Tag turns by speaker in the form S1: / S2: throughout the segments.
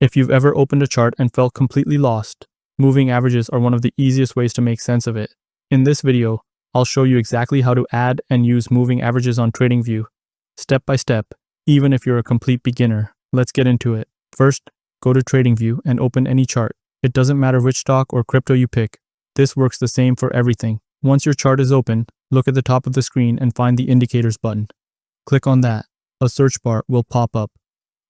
S1: If you've ever opened a chart and felt completely lost, moving averages are one of the easiest ways to make sense of it. In this video, I'll show you exactly how to add and use moving averages on TradingView, step by step, even if you're a complete beginner. Let's get into it. First, go to TradingView and open any chart. It doesn't matter which stock or crypto you pick. This works the same for everything. Once your chart is open, look at the top of the screen and find the Indicators button. Click on that. A search bar will pop up.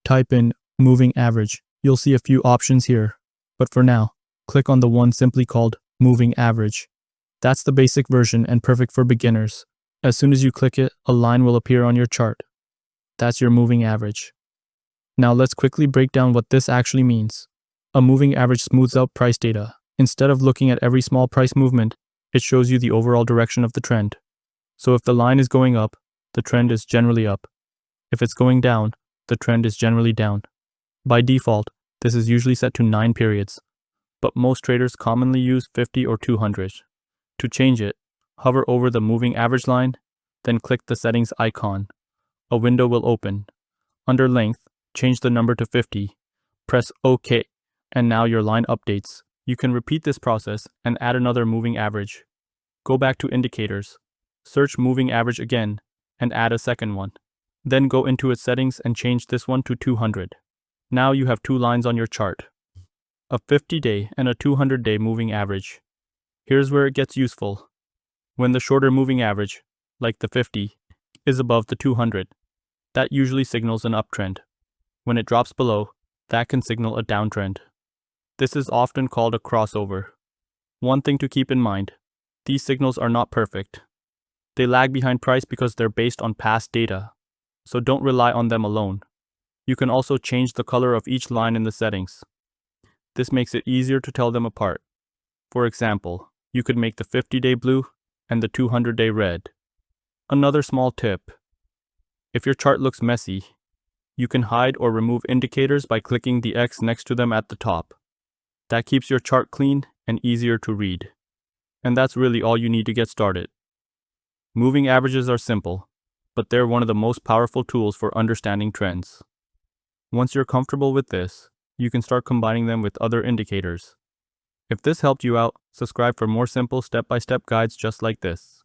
S1: Type in Moving Average. You'll see a few options here, but for now, click on the one simply called Moving Average. That's the basic version and perfect for beginners. As soon as you click it, a line will appear on your chart. That's your moving average. Now let's quickly break down what this actually means. A moving average smooths out price data. Instead of looking at every small price movement, it shows you the overall direction of the trend. So if the line is going up, the trend is generally up. If it's going down, the trend is generally down. By default, this is usually set to 9 periods, but most traders commonly use 50 or 200. To change it, hover over the moving average line, then click the settings icon. A window will open. Under length, change the number to 50. Press OK, and now your line updates. You can repeat this process and add another moving average. Go back to Indicators, search moving average again, and add a second one. Then go into its settings and change this one to 200. Now you have two lines on your chart, a 50-day and a 200-day moving average. Here's where it gets useful. When the shorter moving average, like the 50, is above the 200, that usually signals an uptrend. When it drops below, that can signal a downtrend. This is often called a crossover. One thing to keep in mind, these signals are not perfect. They lag behind price because they're based on past data, so don't rely on them alone. You can also change the color of each line in the settings. This makes it easier to tell them apart. For example, you could make the 50-day blue and the 200-day red. Another small tip: if your chart looks messy, you can hide or remove indicators by clicking the X next to them at the top. That keeps your chart clean and easier to read. And that's really all you need to get started. Moving averages are simple, but they're one of the most powerful tools for understanding trends. Once you're comfortable with this, you can start combining them with other indicators. If this helped you out, subscribe for more simple step-by-step guides just like this.